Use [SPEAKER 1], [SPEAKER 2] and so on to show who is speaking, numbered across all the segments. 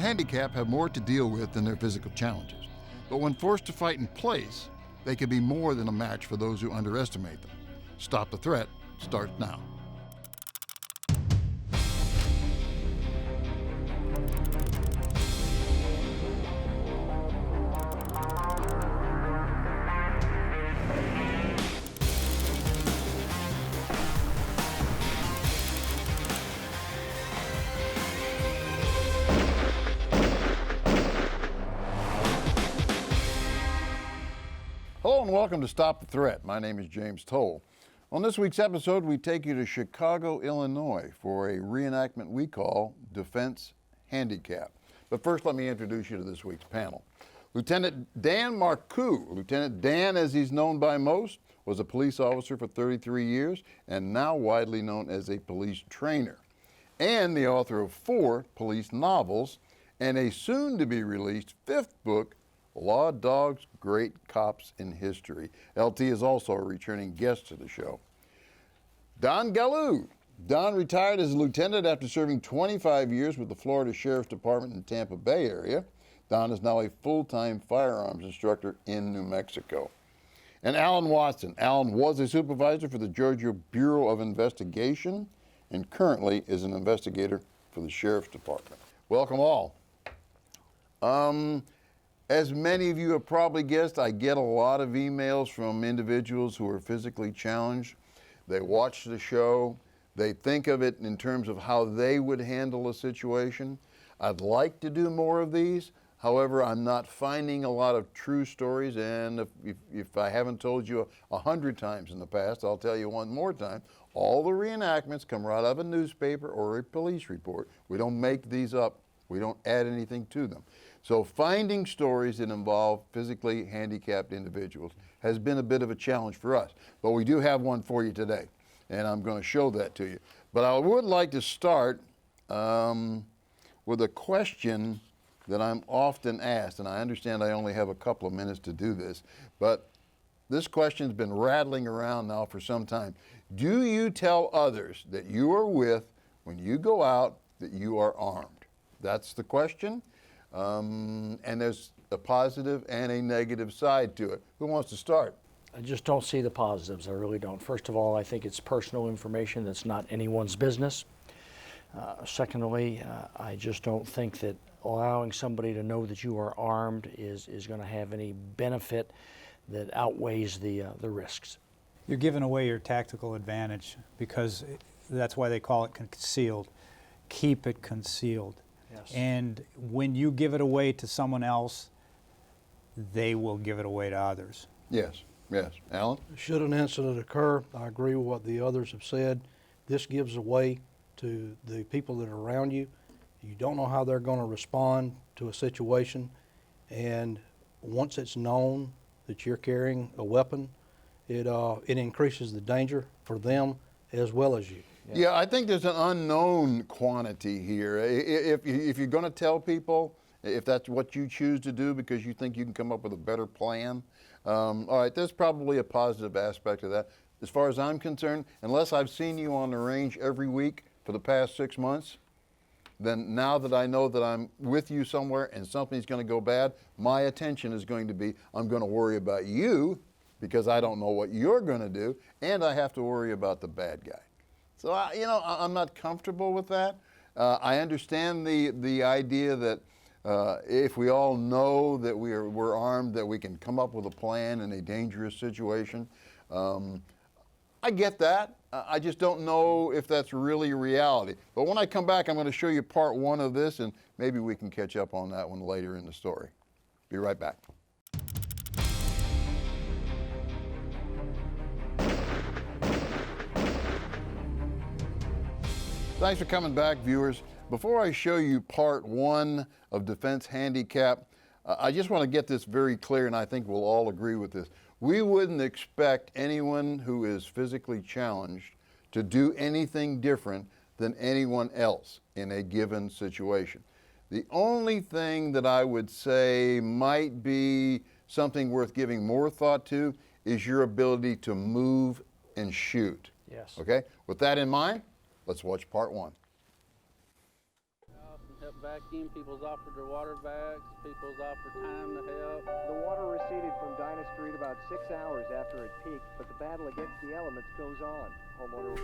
[SPEAKER 1] handicapped have more to deal with than their physical challenges. But when forced to fight in place, they can be more than a match for those who underestimate them. Stop the Threat starts now. Hello and welcome to Stop the Threat. My name is James Towle. On this week's episode, we take you to Chicago, Illinois for a reenactment we call Defense Handicap. But first, let me introduce you to this week's panel. Lieutenant Dan Marcou, Lieutenant Dan as he's known by most, was a police officer for 33 years and now widely known as a police trainer, and the author of 4 police novels and a soon-to-be-released 5th book, Law Dogs, Great Cops in History. LT is also a returning guest to the show. Donn Gallahue. Don retired as a lieutenant after serving 25 years with the Florida Sheriff's Department in Tampa Bay area. Don is now a full-time firearms instructor in New Mexico. And Alan Watson. Alan was a supervisor for the Georgia Bureau of Investigation and currently is an investigator for the Sheriff's Department. Welcome all. As many of you have probably guessed, I get a lot of emails from individuals who are physically challenged. They watch the show. They think of it in terms of how they would handle a situation. I'd like to do more of these. However, I'm not finding a lot of true stories, and if I haven't told you 100 times in the past, I'll tell you one more time. All the reenactments come right out of a newspaper or a police report. We don't make these up. We don't add anything to them. So finding stories that involve physically handicapped individuals has been a bit of a challenge for us. But we do have one for you today, and I'm going to show that to you. But I would like to start with a question that I'm often asked, and I understand I only have a couple of minutes to do this, but this question's been rattling around now for some time. Do you tell others that you are with when you go out that you are armed? That's the question. And there's a positive and a negative side to it. Who wants to start?
[SPEAKER 2] I just don't see the positives. I really don't. First of all, I think it's personal information that's not anyone's business. Secondly, I just don't think that allowing somebody to know that you are armed is going to have any benefit that outweighs the risks.
[SPEAKER 3] You're giving away your tactical advantage because that's why they call it concealed. Keep it concealed.
[SPEAKER 2] Yes.
[SPEAKER 3] And when you give it away to someone else, they will give it away to others.
[SPEAKER 1] Yes, yes. Alan?
[SPEAKER 4] Should an incident occur, I agree with what the others have said. This gives away to the people that are around you. You don't know how they're going to respond to a situation. And once it's known that you're carrying a weapon, it increases the danger for them as well as you.
[SPEAKER 1] Yeah, I think there's an unknown quantity here. If you're going to tell people, if that's what you choose to do because you think you can come up with a better plan, all right, there's probably a positive aspect of that. As far as I'm concerned, unless I've seen you on the range every week for the past 6 months, then now that I know that I'm with you somewhere and something's going to go bad, my attention is going to be, I'm going to worry about you because I don't know what you're going to do, and I have to worry about the bad guy. So, I'm not comfortable with that. I understand the idea that if we all know that we're armed, that we can come up with a plan in a dangerous situation. I get that. I just don't know if that's really reality. But when I come back, I'm going to show you part 1 of this, and maybe we can catch up on that one later in the story. Be right back. Thanks for coming back, viewers. Before I show you part 1 of Defense Handicap, I just want to get this very clear, and I think we'll all agree with this. We wouldn't expect anyone who is physically challenged to do anything different than anyone else in a given situation. The only thing that I would say might be something worth giving more thought to is your ability to move and shoot.
[SPEAKER 2] Yes.
[SPEAKER 1] Okay? With that in mind, let's watch part 1.
[SPEAKER 5] Help vacuum, people's offered their water bags, people's offered time to help.
[SPEAKER 6] The water receded from Dinah Street about 6 hours after it peaked, but the battle against the elements goes on. Homeowner.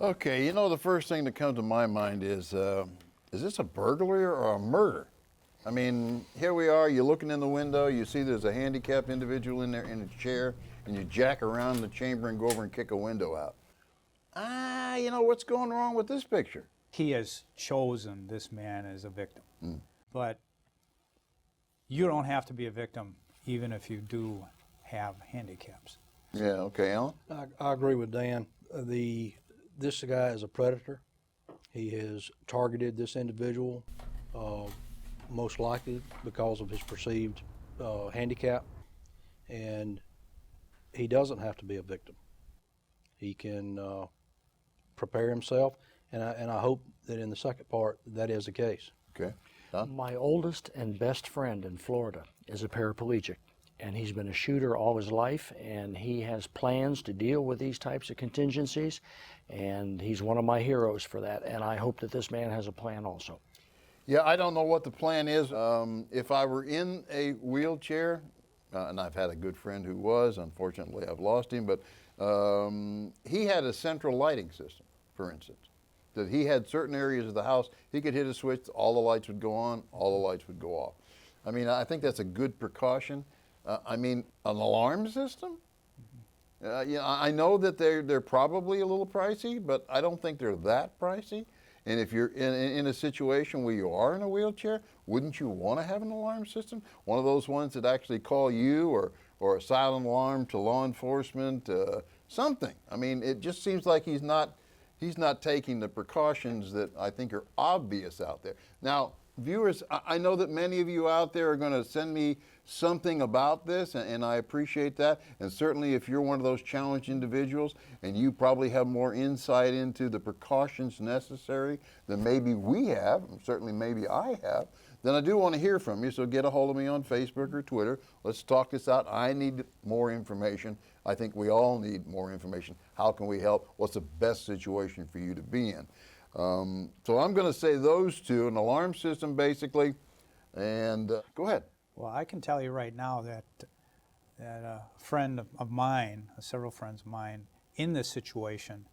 [SPEAKER 1] Okay, you know, the first thing that comes to my mind is this a burglary or a murder? I mean, here we are, you're looking in the window, you see there's a handicapped individual in there in a chair, and you jack around the chamber and go over and kick a window out. You know, what's going wrong with this picture?
[SPEAKER 3] He has chosen this man as a victim. But you don't have to be a victim even if you do have handicaps.
[SPEAKER 1] Yeah, okay, Alan?
[SPEAKER 4] I agree with Dan. This guy is a predator. He has targeted this individual, most likely because of his perceived handicap, and he doesn't have to be a victim. He can prepare himself, and I hope that in the second part that is the case.
[SPEAKER 1] Okay. Don?
[SPEAKER 2] My oldest and best friend in Florida is a paraplegic, and he's been a shooter all his life, and he has plans to deal with these types of contingencies, and he's one of my heroes for that, and I hope that this man has a plan also.
[SPEAKER 1] Yeah, I don't know what the plan is. If I were in a wheelchair, and I've had a good friend who was, unfortunately I've lost him, but he had a central lighting system, for instance, that he had certain areas of the house, he could hit a switch, all the lights would go on, all the lights would go off. I mean, I think that's a good precaution. I mean, an alarm system? I know that they're probably a little pricey, but I don't think they're that pricey. And if you're in a situation where you are in a wheelchair, wouldn't you want to have an alarm system? One of those ones that actually call you, or a silent alarm to law enforcement, something. I mean, it just seems like he's not taking the precautions that I think are obvious out there. Now, viewers, I know that many of you out there are going to send me something about this, and I appreciate that. And certainly if you're one of those challenged individuals and you probably have more insight into the precautions necessary than maybe we have, and certainly maybe I have, then I do want to hear from you. So get a hold of me on Facebook or Twitter. Let's talk this out. I need more information. I think we all need more information. How can we help? What's the best situation for you to be in? So I'm going to say those two, an alarm system basically, and go ahead.
[SPEAKER 3] Well, I can tell you right now that a friend of mine, several friends of mine, in this situation,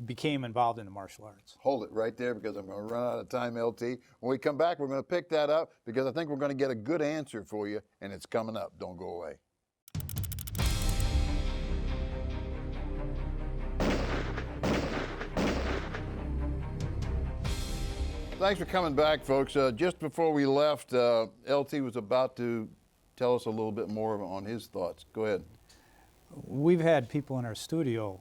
[SPEAKER 3] became involved in the martial arts.
[SPEAKER 1] Hold it right there because I'm going to run out of time, LT. When we come back, we're going to pick that up because I think we're going to get a good answer for you, and it's coming up. Don't go away. Thanks for coming back, folks. Just before we left, LT was about to tell us a little bit more on his thoughts. Go ahead.
[SPEAKER 3] We've had people in our studio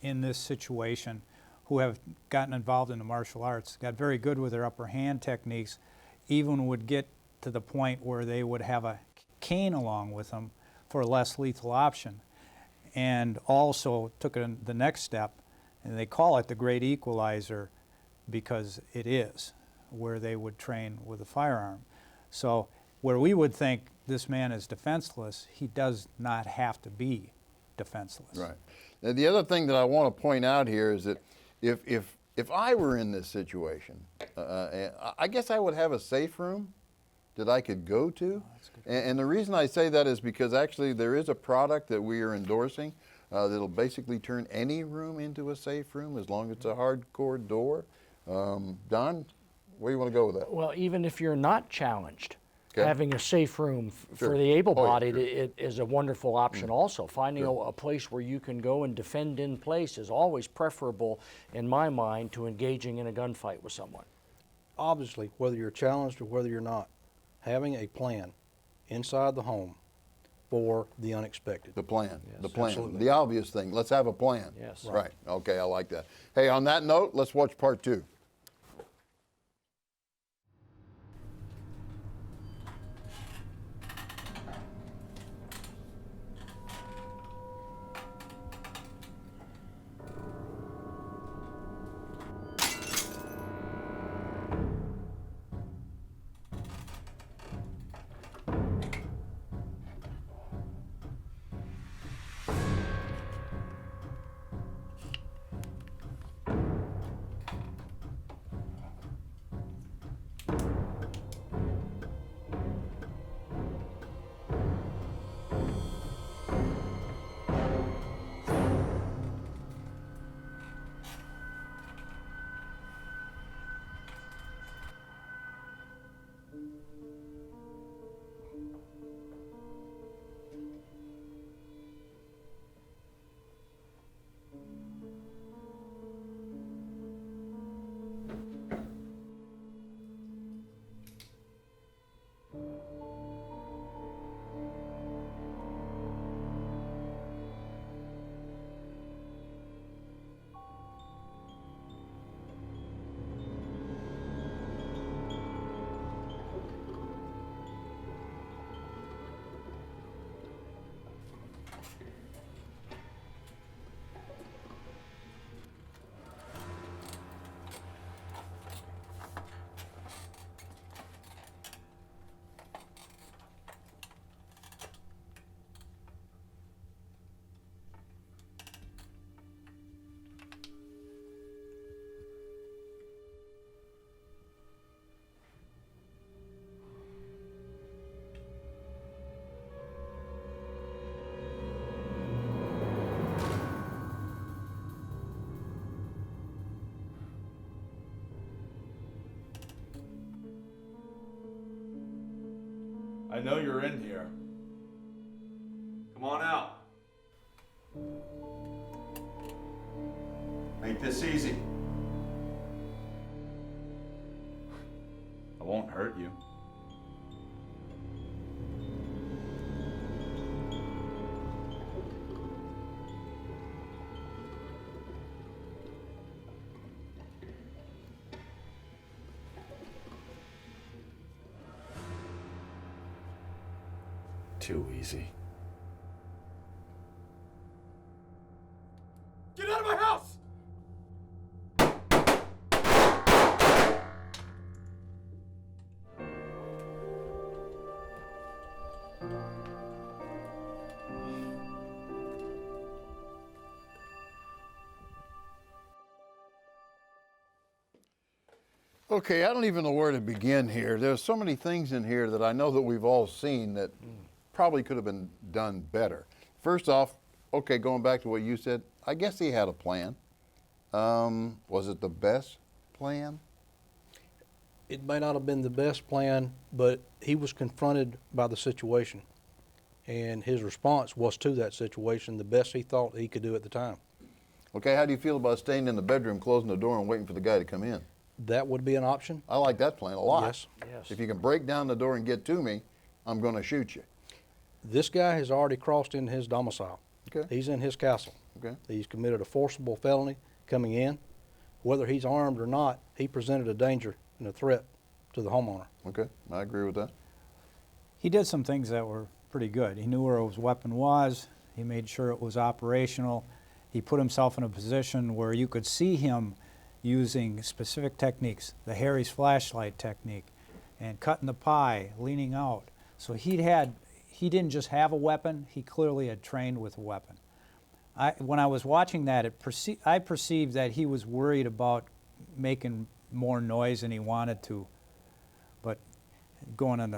[SPEAKER 3] in this situation who have gotten involved in the martial arts, got very good with their upper hand techniques, even would get to the point where they would have a cane along with them for a less lethal option, and also took it the next step, and they call it the great equalizer because it is. where they would train with a firearm. So where we would think this man is defenseless, he does not have to be defenseless.
[SPEAKER 1] Right. Now, the other thing that I want to point out here is that if I were in this situation, I guess I would have a safe room that I could go to. And the reason I say that is because actually there is a product that we are endorsing that'll basically turn any room into a safe room as long as it's a hardcore door. Don, where do you want to go with that?
[SPEAKER 2] Well, even if you're not challenged,
[SPEAKER 1] Okay.
[SPEAKER 2] having a safe room
[SPEAKER 1] Sure.
[SPEAKER 2] for the able-bodied
[SPEAKER 1] Oh, yeah,
[SPEAKER 2] it is a wonderful option also. Finding a place where you can go and defend in place is always preferable, in my mind, to engaging in a gunfight with someone.
[SPEAKER 4] Obviously, whether you're challenged or whether you're not, having a plan inside the home for the unexpected.
[SPEAKER 1] The plan, the plan,
[SPEAKER 4] absolutely.
[SPEAKER 1] the obvious thing. Let's have a plan.
[SPEAKER 2] Yes.
[SPEAKER 1] Right. Okay, I like that. Hey, on that note, let's watch part 2.
[SPEAKER 7] I know you're in here. Come on out. Make this easy. I won't hurt you. Too easy. Get out of my house!
[SPEAKER 1] Okay, I don't even know where to begin here. There's so many things in here that I know that we've all seen that probably could have been done better. First off, okay, going back to what you said, I guess he had a plan. Was it the best plan?
[SPEAKER 4] It may not have been the best plan, but he was confronted by the situation. And his response was to that situation the best he thought he could do at the time.
[SPEAKER 1] Okay, how do you feel about staying in the bedroom, closing the door, and waiting for the guy to come in?
[SPEAKER 4] That would be an option.
[SPEAKER 1] I like that plan a lot.
[SPEAKER 4] Yes.
[SPEAKER 2] Yes.
[SPEAKER 1] If you can break down the door and get to me, I'm going to shoot you.
[SPEAKER 4] This guy has already crossed into his domicile.
[SPEAKER 1] Okay.
[SPEAKER 4] He's in his castle.
[SPEAKER 1] Okay.
[SPEAKER 4] He's committed a forcible felony coming in. Whether he's armed or not, he presented a danger and a threat to the homeowner.
[SPEAKER 1] Okay, I agree with that.
[SPEAKER 3] He did some things that were pretty good. He knew where his weapon was. He made sure it was operational. He put himself in a position where you could see him using specific techniques, the Harry's flashlight technique, and cutting the pie, leaning out. So he didn't just have a weapon, he clearly had trained with a weapon. When I was watching that, I perceived that he was worried about making more noise than he wanted to, but going in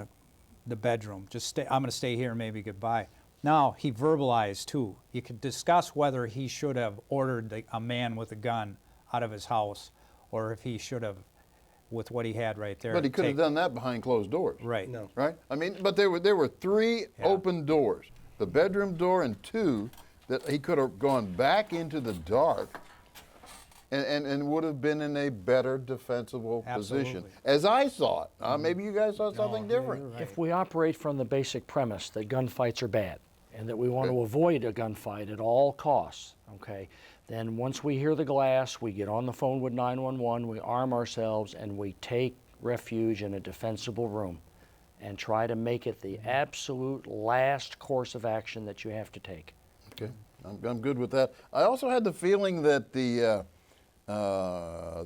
[SPEAKER 3] the bedroom, I'm going to stay here and maybe goodbye. Now, he verbalized too. You could discuss whether he should have ordered a man with a gun out of his house, or if he should have, with what he had right there.
[SPEAKER 1] But he could have done that behind closed doors.
[SPEAKER 3] Right.
[SPEAKER 4] No.
[SPEAKER 1] Right? I mean, but there were 3
[SPEAKER 3] Yeah.
[SPEAKER 1] open doors. The bedroom door and 2 that he could have gone back into the dark and would have been in a better defensible position.
[SPEAKER 3] Absolutely.
[SPEAKER 1] As I saw it. Maybe you guys saw something different.
[SPEAKER 2] If we operate from the basic premise that gunfights are bad and that we want to avoid a gunfight at all costs, okay, then once we hear the glass, we get on the phone with 911, we arm ourselves, and we take refuge in a defensible room and try to make it the absolute last course of action that you have to take.
[SPEAKER 1] Okay, I'm good with that. I also had the feeling that the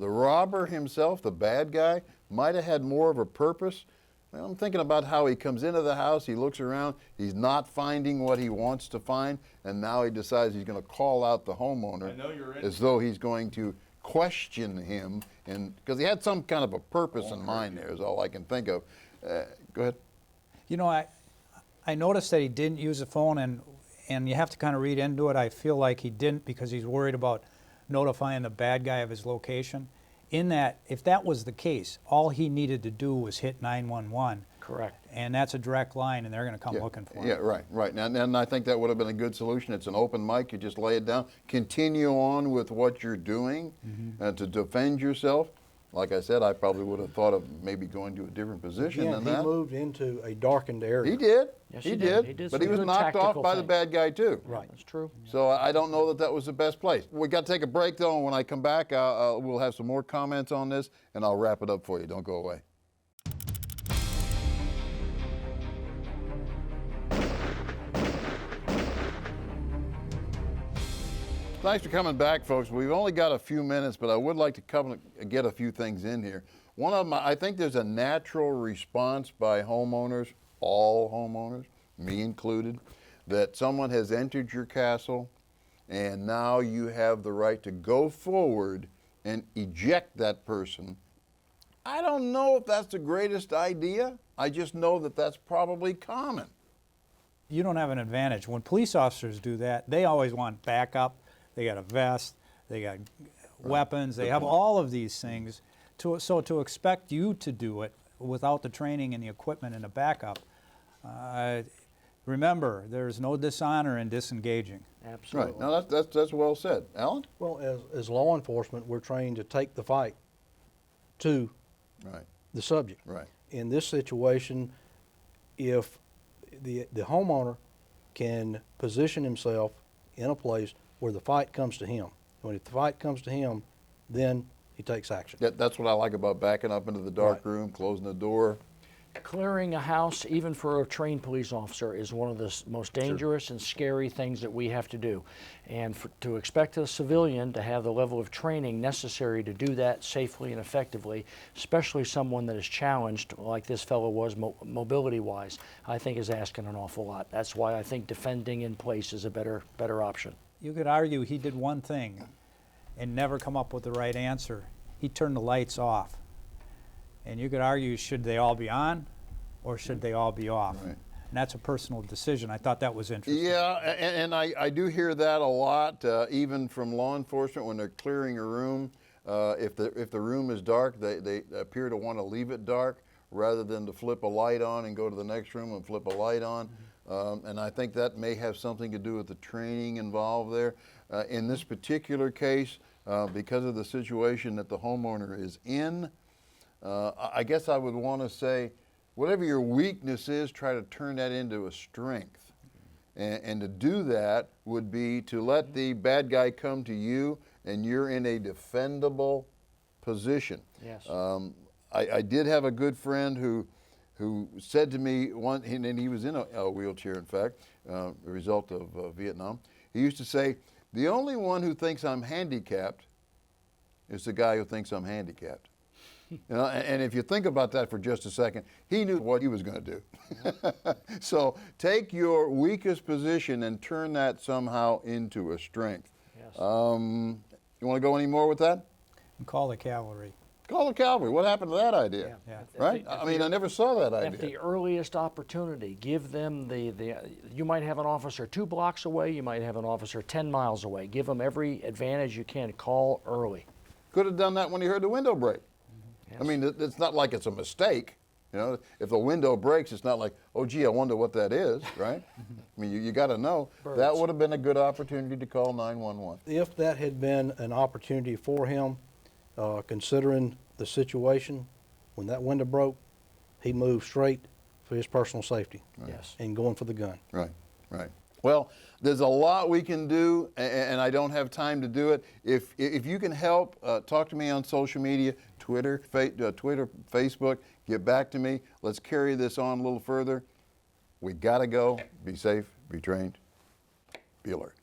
[SPEAKER 1] robber himself, the bad guy, might have had more of a purpose. Well, I'm thinking about how he comes into the house, he looks around, he's not finding what he wants to find, and now he decides he's going to call out the homeowner as though he's going to question him, because he had some kind of a purpose in mind there, is all I can think of. Go ahead.
[SPEAKER 3] You know, I noticed that he didn't use the phone, and you have to kind of read into it. I feel like he didn't because he's worried about notifying the bad guy of his location. In that, if that was the case, all he needed to do was hit 911.
[SPEAKER 2] Correct.
[SPEAKER 3] And that's a direct line, and they're going to come looking for him.
[SPEAKER 1] Yeah, right. And I think that would have been a good solution. It's an open mic. You just lay it down. Continue on with what you're doing to defend yourself. Like I said, I probably would have thought of maybe going to a different position
[SPEAKER 4] Again,
[SPEAKER 1] than
[SPEAKER 4] he
[SPEAKER 1] that.
[SPEAKER 4] moved into a darkened area.
[SPEAKER 1] He did.
[SPEAKER 2] Yes,
[SPEAKER 1] he
[SPEAKER 2] he
[SPEAKER 1] did.
[SPEAKER 2] did. He did
[SPEAKER 1] But
[SPEAKER 2] some
[SPEAKER 1] he was
[SPEAKER 2] good
[SPEAKER 1] knocked off
[SPEAKER 2] tactical
[SPEAKER 1] by the
[SPEAKER 2] things.
[SPEAKER 1] bad guy too.
[SPEAKER 4] Right.
[SPEAKER 2] That's true.
[SPEAKER 1] So I don't know that was the best place. We got to take a break though, and when I come back, we'll have some more comments on this, and I'll wrap it up for you. Don't go away. Thanks for coming back, folks. We've only got a few minutes, but I would like to get a few things in here. One of them, I think there's a natural response by homeowners, all homeowners, me included, that someone has entered your castle and now you have the right to go forward and eject that person. I don't know if that's the greatest idea. I just know that that's probably common.
[SPEAKER 3] You don't have an advantage. When police officers do that, they always want backup. They got a vest, they got weapons, they have all of these things. So to expect you to do it without the training and the equipment and the backup, remember, there's no dishonor in disengaging.
[SPEAKER 2] Absolutely.
[SPEAKER 1] Right. Now that's well said. Alan?
[SPEAKER 4] Well, as law enforcement, we're trained to take the fight to
[SPEAKER 1] Right.
[SPEAKER 4] the subject.
[SPEAKER 1] Right.
[SPEAKER 4] In this situation, if the homeowner can position himself in a place where the fight comes to him, when if the fight comes to him, then he takes action.
[SPEAKER 1] That's what I like about backing up into the dark room, closing the door.
[SPEAKER 2] Clearing a house, even for a trained police officer, is one of the most dangerous and scary things that we have to do. And to expect a civilian to have the level of training necessary to do that safely and effectively, especially someone that is challenged like this fellow was mobility-wise, I think is asking an awful lot. That's why I think defending in place is a better option.
[SPEAKER 3] You could argue he did one thing and never come up with the right answer. He turned the lights off. And you could argue, should they all be on or should they all be off?
[SPEAKER 1] Right.
[SPEAKER 3] And that's a personal decision. I thought that was interesting.
[SPEAKER 1] Yeah, and I do hear that a lot, even from law enforcement when they're clearing a room. If the room is dark, they appear to want to leave it dark rather than to flip a light on and go to the next room and flip a light on. And I think that may have something to do with the training involved there. In this particular case, because of the situation that the homeowner is in, I guess I would want to say, whatever your weakness is, try to turn that into a strength. And to do that would be to let the bad guy come to you and you're in a defendable position.
[SPEAKER 2] Yes.
[SPEAKER 1] I did have a good friend who said to me, and he was in a wheelchair, in fact, a result of Vietnam. He used to say, the only one who thinks I'm handicapped is the guy who thinks I'm handicapped. You know, and if you think about that for just a second, he knew what he was going to do. So take your weakest position and turn that somehow into a strength.
[SPEAKER 2] Yes.
[SPEAKER 1] You want to go any more with that?
[SPEAKER 3] And call the cavalry.
[SPEAKER 1] Call the cavalry. What happened to that idea?
[SPEAKER 3] Yeah.
[SPEAKER 1] Right? I mean, I never saw that
[SPEAKER 2] At the
[SPEAKER 1] idea.
[SPEAKER 2] earliest opportunity, give them you might have an officer 2 blocks away, you might have an officer 10 miles away. Give them every advantage you can. Call early.
[SPEAKER 1] Could have done that when he heard the window break.
[SPEAKER 2] Yes.
[SPEAKER 1] I mean, it's not like it's a mistake. You know, if the window breaks, it's not like, oh, gee, I wonder what that is, right? I mean, you got to know. That
[SPEAKER 2] Birds.
[SPEAKER 1] would have been a good opportunity to call 911.
[SPEAKER 4] If that had been an opportunity for him, considering the situation, when that window broke, he moved straight for his personal safety
[SPEAKER 2] Yes.
[SPEAKER 4] and going for the gun.
[SPEAKER 1] Right, right. Well, there's a lot we can do, and I don't have time to do it. If you can help, talk to me on social media, Twitter, Facebook, get back to me. Let's carry this on a little further. We got to go. Be safe, be trained, be alert.